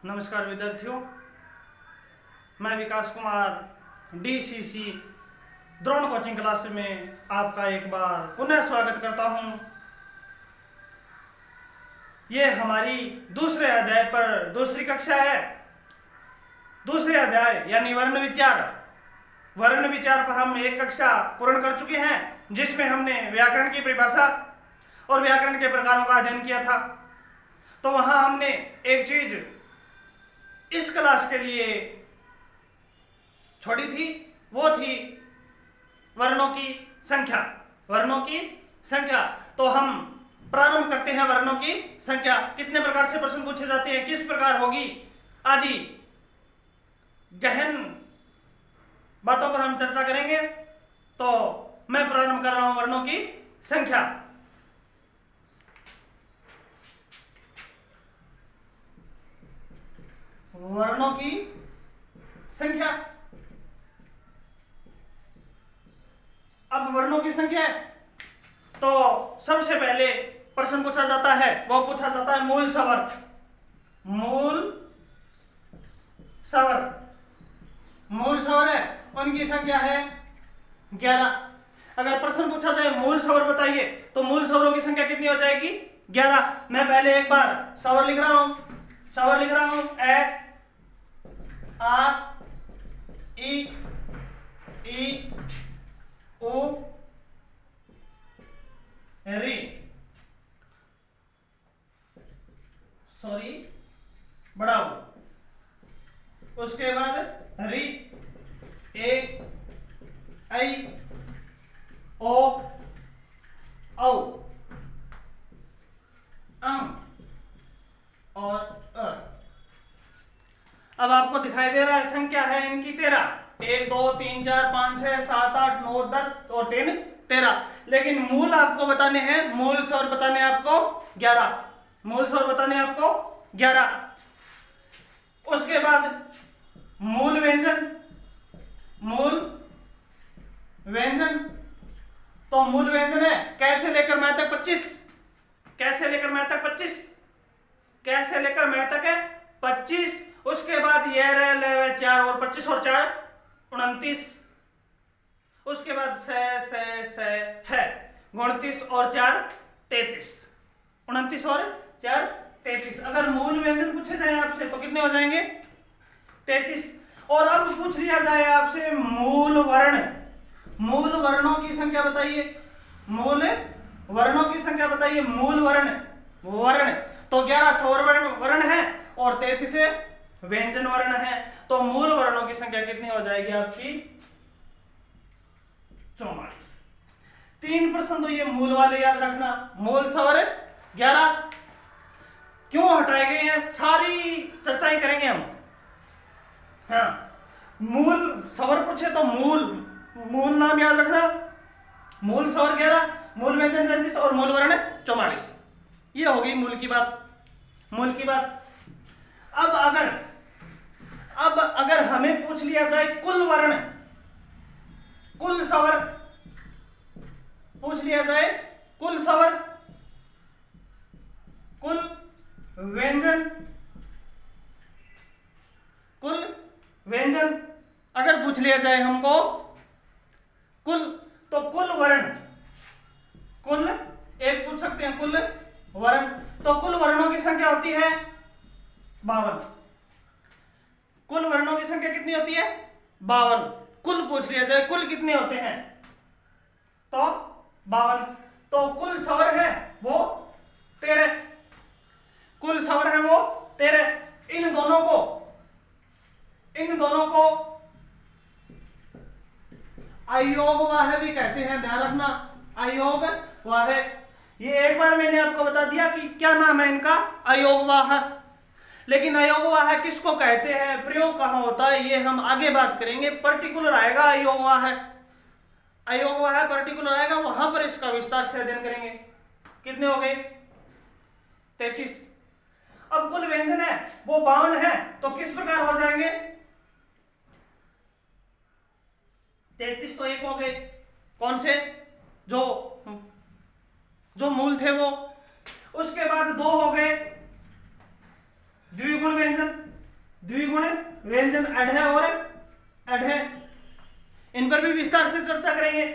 नमस्कार विद्यार्थियों, मैं Vikas Kumar DCC Drona coaching class में आपका एक बार पुनः स्वागत करता हूं। ये हमारी दूसरे अध्याय पर दूसरी कक्षा है। दूसरे अध्याय यानी वर्ण विचार पर हम एक कक्षा पूर्ण कर चुके हैं, जिसमें हमने व्याकरण की परिभाषा और व्याकरण के प्रकारों का अध्ययन किया था। तो वहां हमने एक चीज इस क्लास के लिए छोड़ी थी, वो थी वर्णों की संख्या। तो हम प्रारंभ करते हैं। वर्णों की संख्या कितने प्रकार से प्रश्न पूछे जाते हैं, किस प्रकार होगी आदि गहन बातों पर हम चर्चा करेंगे। तो मैं प्रारंभ कर रहा हूं वर्णों की संख्या। वर्णों की संख्या। अब वर्णों की संख्या है तो सबसे पहले प्रश्न पूछा जाता है, वो पूछा जाता है मूल स्वर। मूल स्वर है, उनकी संख्या है 11। अगर प्रश्न पूछा जाए मूल स्वर बताइए तो मूल स्वरों की संख्या कितनी हो जाएगी? 11। मैं पहले एक बार स्वर लिख रहा हूं ए, आ, ई, उ, री, बड़ा उ, उसके बाद री, ए, आई, ओ, औ, अं और अ। अब आपको दिखाई दे रहा है संख्या है इनकी 13। 1 2 3 4 5 6 7 8 9 10 और 3 13। लेकिन मूल आपको बताने हैं, मूल स्वर बताने आपको 11। उसके बाद मूल व्यंजन। तो मूल व्यंजन है कैसे लेकर मैं तक 25। कैसे लेकर मैं तक है 25। उसके बाद ये रहे 4 और 25 और 4 29। उसके बाद से है 29 और 4 33। 29 और 4 33। अगर मूल व्यंजन पूछे जाए आपसे तो कितने हो जाएंगे? 33। और अब पूछ लिया जाए आपसे मूल वर्णों की संख्या बताइए। मूल वर्ण तो 11 स्वर वर्ण है और 33 व्यंजन वर्ण है। तो मूल वर्णों की संख्या कितनी हो जाएगी आपकी? 44। 3 प्रश्न तो ये मूल वाले याद रखना। मूल स्वर 11 क्यों हटाए गए हैं, सारी चर्चाएं करेंगे हम। हाँ, मूल स्वर पूछे तो मूल नाम याद रखना। मूल स्वर 11, मूल व्यंजन 33 और मूल वर्ण 44। ये होगी मूल की बात। अब अगर हमें पूछ लिया जाए कुल स्वर पूछ लिया जाए, कुल स्वर, कुल व्यंजन अगर पूछ लिया जाए हमको कुल एक पूछ सकते हैं कुल वर्ण। तो कुल वर्णों की संख्या होती है 52। कुल वर्णों की संख्या कितनी होती है? 52। कुल पूछ लिया जाए कुल कितने होते हैं तो 52। तो कुल स्वर है वो 13। इन दोनों को अयोगवाह भी कहते हैं, ध्यान रखना। अयोगवाह, ये एक बार मैंने आपको बता दिया कि क्या नाम है इनका, अयोगवाह। लेकिन अयोगवाह किसको कहते हैं, प्रयोग कहां होता है, ये हम आगे बात करेंगे। पर्टिकुलर आएगा अयोगवाह पर्टिकुलर आएगा, वहां पर इसका विस्तार से अध्ययन करेंगे। कितने हो गए? 33। अब कुल व्यंजन है वो 52 है, तो किस प्रकार हो जाएंगे? 33 तो एक हो गए, कौन से? जो मूल थे वो। उसके बाद 2 हो गए द्विगुण व्यंजन। व्यंजन अढ़ और अढ़, इन पर भी विस्तार से चर्चा करेंगे।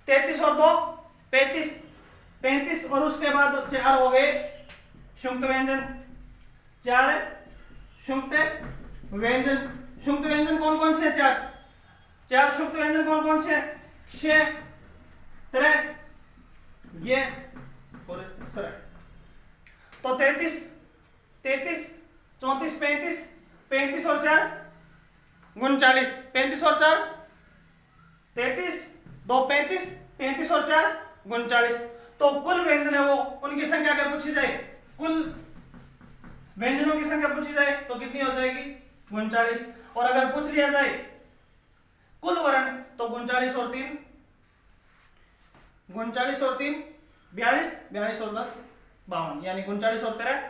33 और 2 35, 35 और उसके बाद 4 हो गए शुक्त व्यंजन, 4 शुक्त व्यंजन। शुक्त व्यंजन कौन कौन से? 4 शुक्त व्यंजन कौन कौन से? क्ष, त्र, ये और सर। तो 33, 33, 34, 35, 35 और 4 39, 35 और 4 33, 2 35, 35 और 4 39। तो कुल व्यंजन है वो, उनकी संख्या अगर पूछी जाए, कुल व्यंजनों की संख्या पूछी जाए तो कितनी हो जाएगी? 39। और अगर पूछ लिया जाए कुल वर्ण तो 39 और 3 39 और 3 42, 42 और 10 52, यानी 39 और 13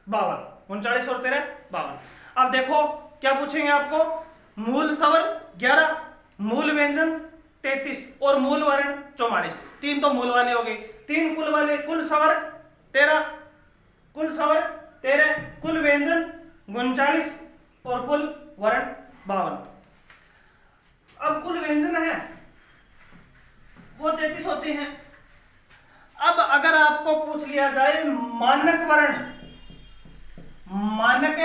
52, 39 और 13 52। अब देखो क्या पूछेंगे आपको, मूल स्वर 11, मूल व्यंजन 33 और मूल वर्ण 44। 3 तो मूल वाले हो गए, 3 कुल वाले, कुल स्वर 13, कुल स्वर 13, कुल व्यंजन 39 और कुल वर्ण 52। अब कुल व्यंजन है वो 33 होते हैं। अब अगर आपको पूछ लिया जाए मानक वर्ण, मानक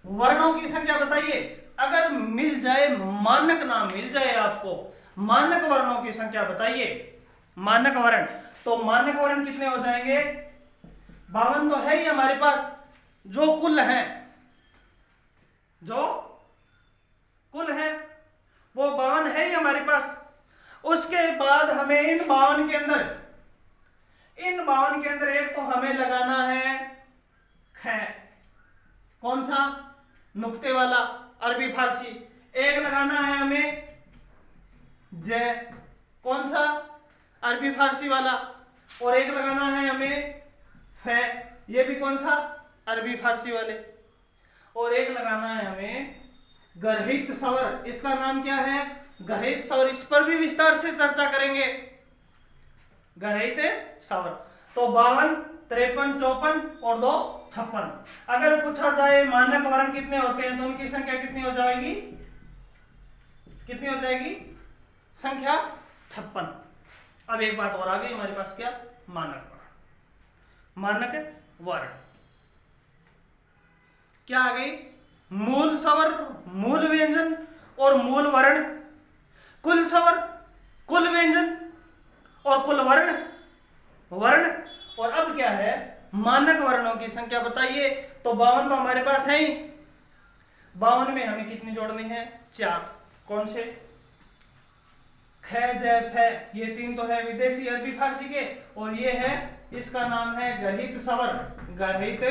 वर्णों की संख्या बताइए, अगर मिल जाए मानक नाम मिल जाए आपको, मानक वर्णों की संख्या बताइए, मानक वर्ण, तो मानक वर्ण कितने हो जाएंगे? 52 तो है ही हमारे पास, जो कुल है, जो कुल है वो 52 है ही हमारे पास। उसके बाद हमें इन 52 के अंदर, इन 52 के अंदर एक तो हमें लगाना है ख, कौन सा? नुक्ते वाला, अरबी फारसी। एक लगाना है हमें जय, कौन सा? अरबी फारसी वाला। और एक लगाना है हमें फे, ये भी कौन सा? अरबी फारसी वाले। और एक लगाना है हमें गर्हित स्वर, इसका नाम क्या है? गर्हित स्वर। इस पर भी विस्तार से चर्चा करेंगे, गर्हित स्वर। तो 52, 53, 54 और 2 56। अगर पूछा जाए मानक वर्ण कितने होते हैं तो उनकी संख्या कितनी हो जाएगी? कितनी हो जाएगी? संख्या 56। अब एक बात और आ गई हमारे पास, क्या? मानक वर्ण। मानक वर्ण क्या आ गई? मूल स्वर, मूल व्यंजन और मूल वर्ण, कुल स्वर, कुल व्यंजन और कुल वर्ण, वर्ण। और अब क्या है? मानक वर्णों की संख्या बताइए। तो 52 तो हमारे पास है ही, 52 में हमें कितने जोड़ने हैं? 4। कौन से? ख, जय, फे, ये 3 तो है विदेशी अरबी फारसी के, और ये है, इसका नाम है गर्हित स्वर, गर्हित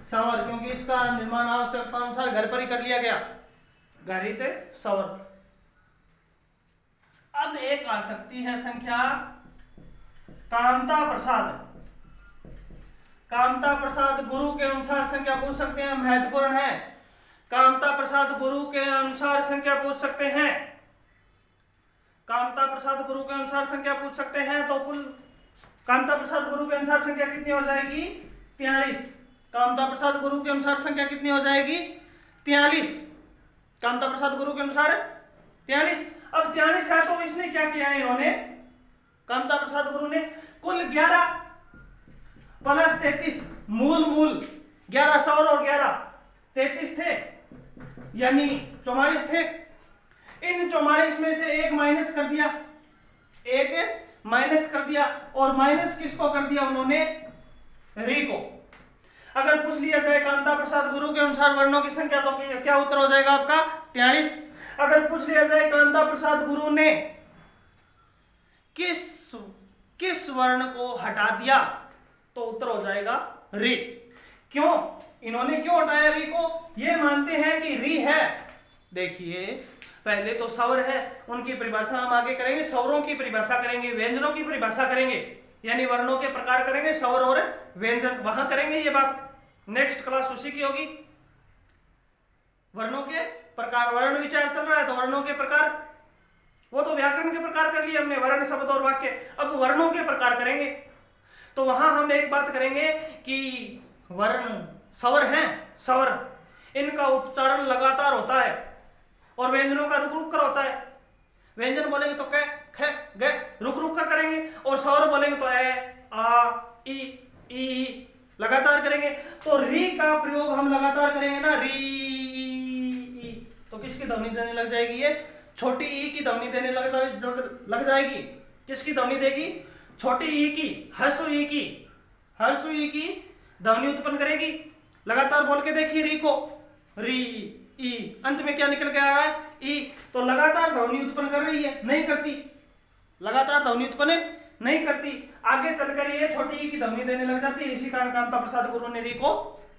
स्वर, क्योंकि इसका निर्माण आवश्यकता अनुसार घर पर ही कर लिया गया, गर्हित स्वर। अब एक आ सकती है संख्या कामता प्रसाद। कामता प्रसाद गुरु के अनुसार संख्या पूछ सकते हैं, महत्वपूर्ण है। कामता प्रसाद गुरु के अनुसार संख्या पूछ सकते हैं, कामता प्रसाद गुरु के अनुसार संख्या पूछ सकते हैं। तो कुल कामता प्रसाद गुरु के अनुसार संख्या कितनी हो जाएगी? 43। कामता प्रसाद गुरु के अनुसार संख्या कितनी हो जाएगी? 43। कामता प्रसाद गुरु के अनुसार 43। अब 43 है तो इसने क्या किया है? इन्होंने, कामता प्रसाद गुरु ने कुल 11 प्लस 33, मूल मूल 11 स्वर और 11 33 थे, यानी 44 थे। इन 44 में से एक माइनस कर दिया, एक माइनस कर दिया, और माइनस किसको कर दिया उन्होंने? री को। अगर पूछ लिया जाए कामता प्रसाद गुरु के अनुसार वर्णों की संख्या तो क्या उत्तर हो जाएगा आपका? 43। अगर पूछ लिया जाए कामता प्रसाद गुरु ने किस वर्ण को हटा दिया तो उत्तर हो जाएगा री। क्यों? इन्होंने क्यों हटाया री को? ये मानते हैं कि री है, देखिए पहले तो स्वर है, उनकी परिभाषा हम आगे करेंगे, स्वरों की परिभाषा करेंगे, व्यंजनों की परिभाषा करेंगे, यानी वर्णों के प्रकार करेंगे, स्वर और व्यंजन, वहां करेंगे ये बात, नेक्स्ट क्लास उसी की होगी। वर्णों के प्रकार, वर्ण विचार चल रहा है तो वर्णों के प्रकार, वो तो व्याकरण के प्रकार कर लिए हमने, वर्ण, शब्द और वाक्य। अब वर्णों के प्रकार करेंगे तो वहां हम एक बात करेंगे कि वर्ण स्वर हैं, स्वर, इनका उच्चारण लगातार होता है और व्यंजनों का रुक रुक कर होता है। व्यंजन बोलेंगे तो क, ख, ग रुक रुक कर करेंगे, और स्वर बोलेंगे तो ए, आ, ई लगातार करेंगे। तो री का प्रयोग हम लगातार करेंगे ना, री ई, तो किसकी ध्वनि देने लग जाएगी? ये छोटी ई की ध्वनि देने लग जाएगी। किसकी ध्वनि देगी? छोटी ई की, हर्षु ई की, हर्षु ई की ध्वनि उत्पन्न करेगी। लगातार बोल के देखिए री को, री ई, अंत में क्या निकल के आ रहा है? ई। तो लगातार ध्वनि उत्पन्न कर रही है, नहीं करती, लगातार ध्वनि उत्पन्न नहीं करती। आगे चलकर ये छोटी ई की ध्वनि देने लग जाती है। इसी कारण कामता प्रसाद गुरु ने री को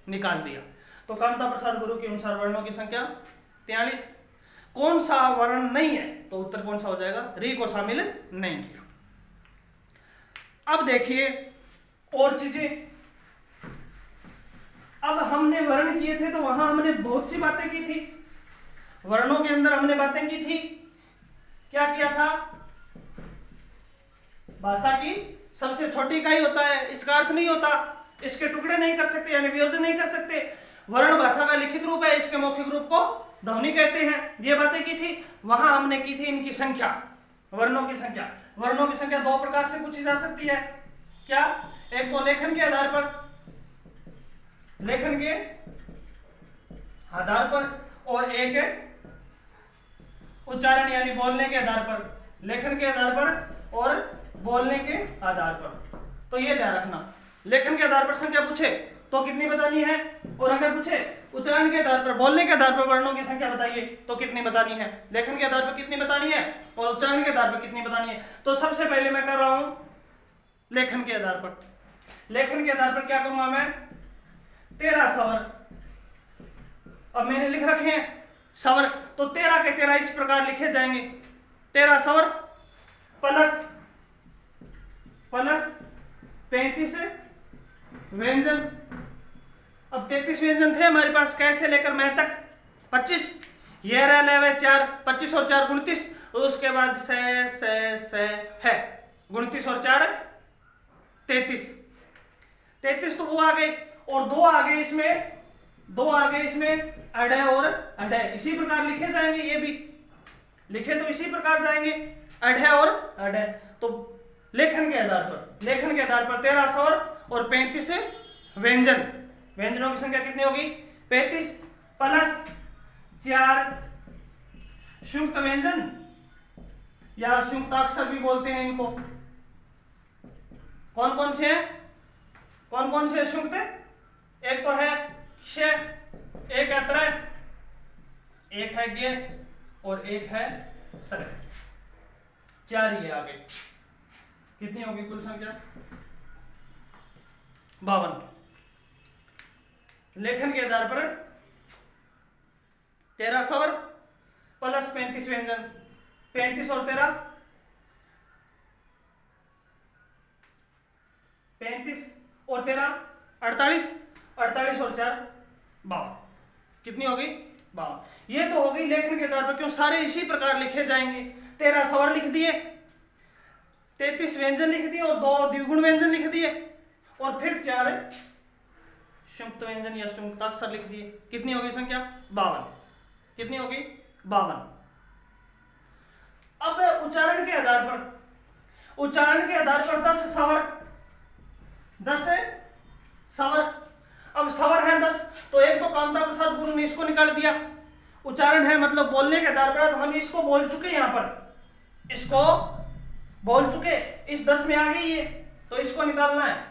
निकाल दिया। तो कामता प्रसाद गुरु के अनुसार वर्णों की संख्या 43। कौन सा वर्ण नहीं है? तो उत्तर कौन सा हो जाएगा? री को शामिल नहीं किया। अब देखिए और चीजें। अब हमने वर्ण किए थे तो वहां हमने बहुत सी बातें की थी। वर्णों के अंदर हमने बातें की थी। क्या किया था? भाषा की सबसे छोटी इकाई होता है, इसका अर्थ नहीं होता, इसके टुकड़े नहीं कर सकते, यानी वियोजन नहीं कर सकते। वर्ण भाषा का लिखित रूप है, इसके मौखिक रूप को ध्वनि कहते हैं। ये बातें की थी। वहां हमने की थी इनकी संख्या, वर्णों की संख्या। वर्णों की संख्या दो प्रकार से पूछी जा सकती है। क्या? एक तो लेखन के आधार पर, लेखन के आधार पर, और एक उच्चारण यानी बोलने के आधार पर। लेखन के आधार पर और बोलने के आधार पर। तो ये ध्यान रखना, लेखन के आधार पर संख्या पूछे तो कितनी बतानी है, और अगर पूछे उच्चारण के आधार पर, बोलने के आधार पर वर्णों की संख्या बताइए तो कितनी बतानी है। लेखन के आधार पर कितनी बतानी है और उच्चारण के आधार पर कितनी बतानी है। तो सबसे पहले मैं कर रहा हूं लेखन के आधार पर। लेखन के आधार पर क्या करूंगा मैं? 13 स्वर अब मैंने लिख रखे हैं स्वर, तो 13 के 13 इस प्रकार लिखे जाएंगे। 13 स्वर प्लस 35 व्यंजन। अब 33 व्यंजन थे हमारे पास, कैसे लेकर मैं तक 25, ये रह 4, 25 और 4 29, और उसके बाद से है 29 और 4 33। 33 तो वो आ गए, और दो आ गए इसमें, दो आ गए इसमें अढ़े और अढ़े। इसी प्रकार लिखे जाएंगे, ये भी लिखे तो इसी प्रकार जाएंगे, अढ़े और अढ़े। तो लेखन के आधार पर, लेखन के आधार पर 13 स्वर और 35 व्यंजन। व्यंजनों की संख्या कितनी होगी? 35 प्लस 4 संयुक्त व्यंजन या संयुक्ताक्षर भी बोलते हैं इनको। कौन कौन से हैं? कौन कौन से संयुक्त? एक तो है श, एक है त्र, एक है गे और एक है सर। 4 ये आगे। कितनी होगी कुल संख्या? 52। लेखन के आधार पर 13 स्वर प्लस 35 व्यंजन। 35 और 13 35 और 13 48, 48 और 4 52। कितनी होगी? 52। ये तो होगी लेखन के आधार पर, क्यों सारे इसी प्रकार लिखे जाएंगे। 13 स्वर लिख दिए, 33 व्यंजन लिख दिए और 2 द्विगुण व्यंजन लिख दिए, और फिर 4 संयुक्त व्यंजन या संयुक्ताक्षर लिख दिए। कितनी होगी संख्या? 52। कितनी होगी? 52। अब उच्चारण के आधार पर, उच्चारण के आधार पर 10 स्वर, 10 स्वर। अब स्वर है 10, तो एक तो कामता प्रसाद गुरु ने इसको निकाल दिया। उच्चारण है मतलब बोलने के आधार पर, तो हम इसको बोल चुके, यहां पर इसको बोल चुके, इस 10 में आ गई ये, तो इसको निकालना है,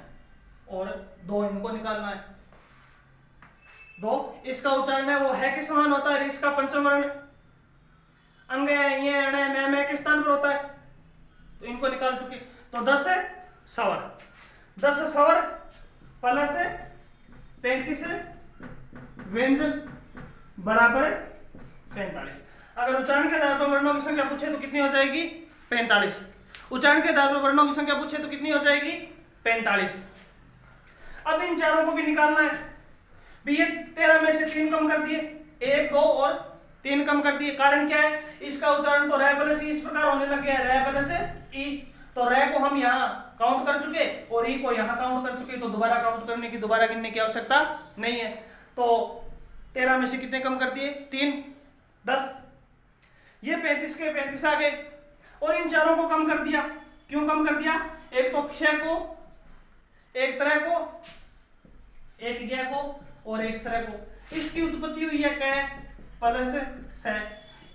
और 2 इनको निकालना है। 2 इसका उच्चारण है वो है के समान होता है, इसका पंचम वर्ण अंग है, ये अण है, न के स्थान पर होता है, तो इनको निकाल चुके। तो 10 स्वर, 10 स्वर प्लस 35 व्यंजन बराबर 45। अगर उच्चारण के आधार पर वर्णों की संख्या पूछे तो कितनी हो जाएगी? 45। उच्चारण के आधार पर वर्णों की संख्या पूछे तो कितनी हो जाएगी? 45। अब इन चारों को भी निकालना है। भी ये 13 में से 3 कम कर दिए, 1 2 और 3 कम कर दिए। कारण क्या है? इसका उच्चारण तो रे प्लस इस प्रकार होने लग गया है, रे प्लस ई। तो रे को हम यहाँ काउंट कर चुके और ई को यहाँ काउंट कर चुके, तो दोबारा काउंट करने की, दोबारा गिनने की आवश्यकता नहीं है। तो 13 में से कितने कम कर दिए? 3, 10। ये 35 के 35 आ गए और इन चारों को कम कर दिया। क्यों कम कर दिया? एक तो क्षय को, एक तरह को, एक ज्ञ को और एक सरह को। इसकी उत्पत्ति हुई है क प्लस स।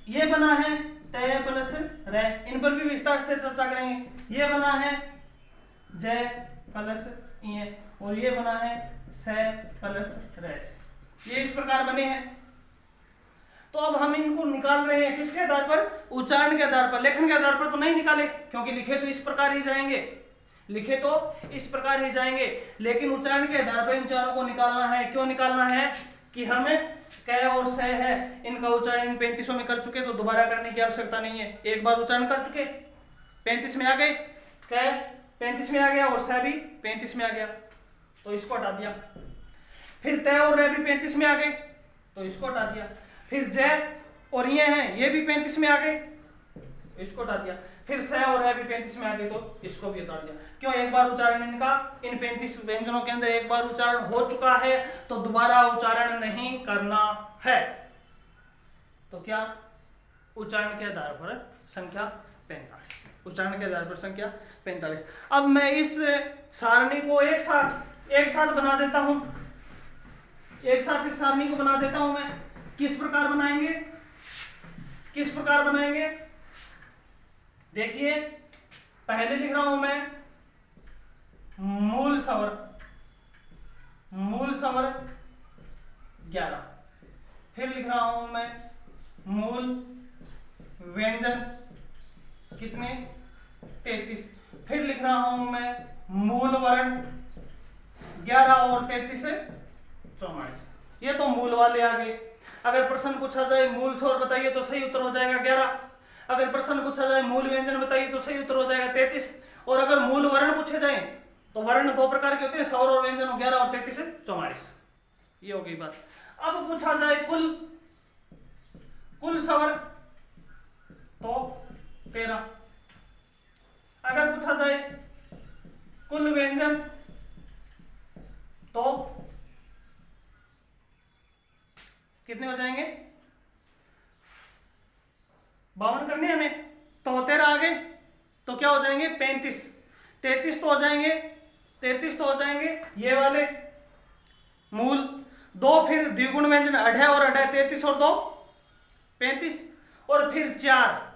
ये बना है तय प्लस र। इन पर भी विस्तार से चर्चा करेंगे। ये बना है जय प्लस इ और ये बना है स प्लस र। ये इस प्रकार बने हैं। तो अब हम इनको निकाल रहे हैं किसके आधार पर? उच्चारण के आधार पर। लेखन के आधार पर तो नहीं निकाले, क्योंकि लिखे तो इस प्रकार ही जाएंगे, लिखे तो इस प्रकार ही जाएंगे। लेकिन उच्चारण के आधार पर इन चारों को निकालना है। क्यों निकालना है? कि हमें क और स है, इनका उच्चारण इन 35 में कर चुके, तो दोबारा करने की आवश्यकता नहीं है। एक बार उच्चारण कर चुके, 35 में आ गए, क 35 में आ गया और स भी 35 में आ गया, तो इसको हटा दिया। फिर तय और र भी 35 में आ गए, तो इसको हटा दिया। फिर जय और ये हैं, ये भी 35 में आ गए, इसको हटा दिया। फिर स और र भी 35 में आ गए, तो इसको भी हटा दिया। क्यों? एक बार उच्चारण इनका इन 35 व्यंजनों के अंदर एक बार उच्चारण हो चुका है, तो दोबारा उच्चारण नहीं करना है। तो क्या? उच्चारण के आधार पर संख्या 45। उच्चारण के आधार पर संख्या 45। अब मैं इस सारणी को एक साथ बना देता हूं। एक साथ इस सारणी को बना देता हूं मैं। किस प्रकार बनाएंगे? किस प्रकार बनाएंगे? देखिए, पहले लिख रहा हूं मैं मूल स्वर 11। फिर लिख रहा हूं मैं मूल व्यंजन कितने? 33। फिर लिख रहा हूं मैं मूल वर्ण 11 और 33 से 44। ये तो मूल वाले आ गए। अगर प्रश्न पूछा जाए मूल स्वर बताइए तो सही उत्तर हो जाएगा 11। अगर प्रश्न पूछा जाए मूल व्यंजन बताइए तो सही उत्तर हो जाएगा 33। और अगर मूल वर्ण पूछे जाए तो वर्ण दो प्रकार के होते हैं, स्वर और व्यंजन, 11 और 33 से 44। ये हो गई बात। अब पूछा जाए कुल स्वर तो 13। अगर पूछा जाए कुल व्यंजन तो कितने हो जाएंगे? 52 करने हमें, तो 13 आ गए, तो क्या हो जाएंगे? 35। 33 तो हो जाएंगे, 33 तो हो जाएंगे ये वाले मूल दो। फिर द्विगुण व्यंजन 18 और 18, 33 और 2 35। और फिर 4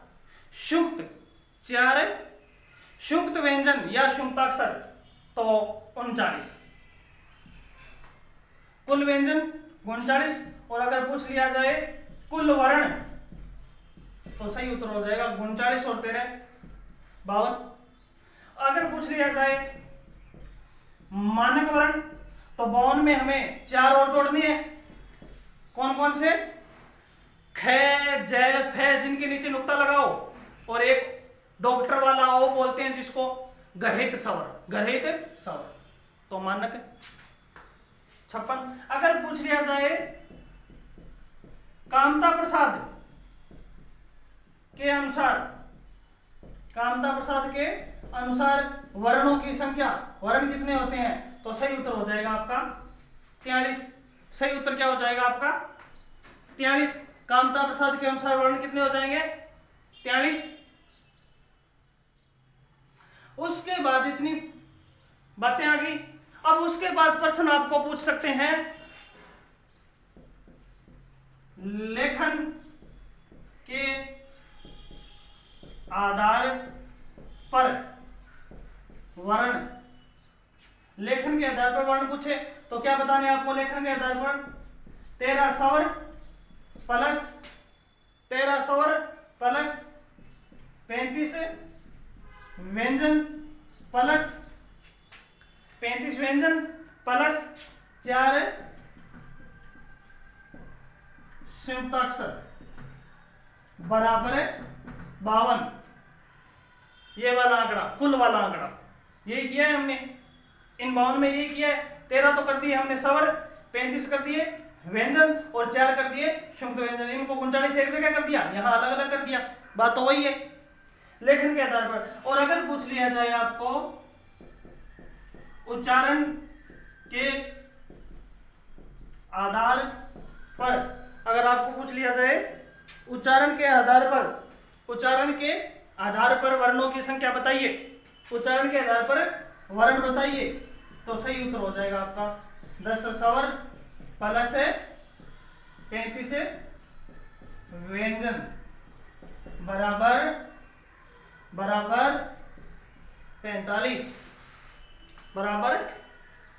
शुक्त व्यंजन या शुक्ताक्षर तो 39। कुल व्यंजन 39। और अगर पूछ लिया जाए कुल वर्ण तो सही उत्तर हो जाएगा 39 और 13 52। अगर पूछ लिया जाए मानक वर्ण तो 52 में हमें 4 और जोड़नी है। कौन कौन से? ख, ज, फ, जिनके नीचे नुक्ता लगाओ, और एक डॉक्टर वाला ओ बोलते हैं जिसको, गरहित स्वर, तो मानक 56। अगर पूछ लिया जाए कामता प्रसाद के अनुसार वर्णों की संख्या, वर्ण कितने होते हैं, तो सही उत्तर हो जाएगा आपका 43। सही उत्तर क्या हो जाएगा आपका? 43। कामता प्रसाद के अनुसार वर्ण कितने हो जाएंगे? 43। उसके बाद इतनी बातें आ गई। अब उसके बाद प्रश्न आपको पूछ सकते हैं लेखन के आधार पर वर्ण। लेखन के आधार पर वर्ण पूछे तो क्या बताने आपको? लेखन के आधार पर 13 स्वर प्लस 35 व्यंजन प्लस 35 व्यंजन प्लस 4 संयुक्ताक्षर बराबर है 52। ये वाला आंकड़ा, कुल वाला आंकड़ा यही किया है हमने। इन 52 में यही किया है। 13 तो कर दिए हमने स्वर, 35 कर दिए व्यंजन और 4 कर दिए संयुक्त व्यंजन। इनको 39 एक जगह कर दिया, यहां अलग अलग कर दिया, बात तो वही है लेखन के आधार पर। और अगर पूछ लिया जाए आपको उच्चारण के आधार पर अगर आपको पूछ लिया जाए उच्चारण के आधार पर वर्णों की संख्या बताइए, उच्चारण के आधार पर वर्ण बताइए, तो सही उत्तर हो जाएगा आपका 10 स्वर प्लस 35 व्यंजन बराबर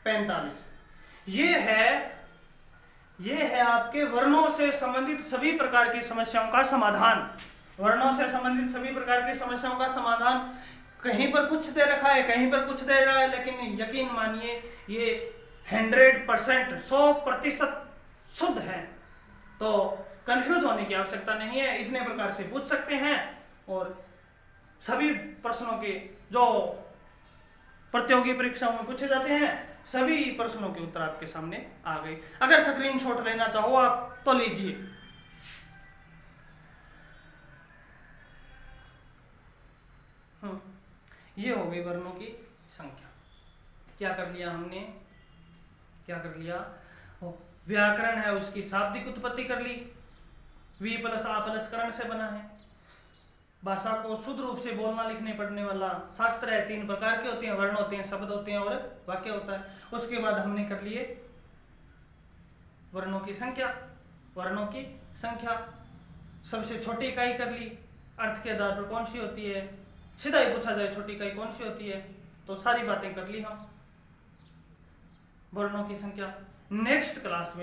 45। ये है आपके वर्णों से संबंधित सभी प्रकार की समस्याओं का समाधान। वर्णों से संबंधित सभी प्रकार की समस्याओं का समाधान। कहीं पर कुछ दे रखा है, कहीं पर कुछ दे रहा है, लेकिन यकीन मानिए ये 100% 100% शुद्ध है। तो कंफ्यूज होने की आवश्यकता नहीं है, इतने प्रकार से पूछ सकते हैं। और सभी प्रश्नों के जो प्रतियोगी परीक्षाओं में पूछे जाते हैं, सभी प्रश्नों के उत्तर आपके सामने आ गए। अगर स्क्रीनशॉट लेना चाहो आप तो लीजिए। ये हो गई वर्णों की संख्या। क्या कर लिया हमने, व्याकरण है उसकी शाब्दिक उत्पत्ति कर ली। वी प्लस आ प्लस करण से बना है। भाषा को शुद्ध रूप से बोलना लिखने पढ़ने वाला शास्त्र है। 3 प्रकार के होते हैं, वर्ण होते हैं, शब्द होते हैं और वाक्य होता है। उसके बाद हमने कर लिए वर्णों की संख्या। सबसे छोटी इकाई कर ली, अर्थ के आधार पर कौन सी होती है, सीधा ही पूछा जाए छोटी इकाई कौन सी होती है, तो सारी बातें कर ली हम वर्णों की संख्या। नेक्स्ट क्लास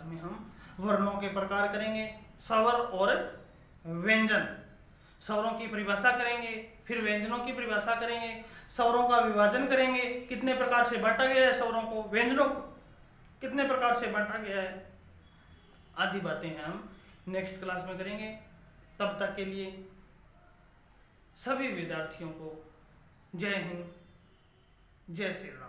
में हम वर्णों के प्रकार करेंगे, स्वर और व्यंजन। स्वरों की परिभाषा करेंगे, फिर व्यंजनों की परिभाषा करेंगे, स्वरों का विभाजन करेंगे, कितने प्रकार से बांटा गया है स्वरों को, व्यंजनों को कितने प्रकार से बांटा गया है, आदि बातें हैं हम नेक्स्ट क्लास में करेंगे। तब तक के लिए सभी विद्यार्थियों को जय हिंद, जय श्री राम।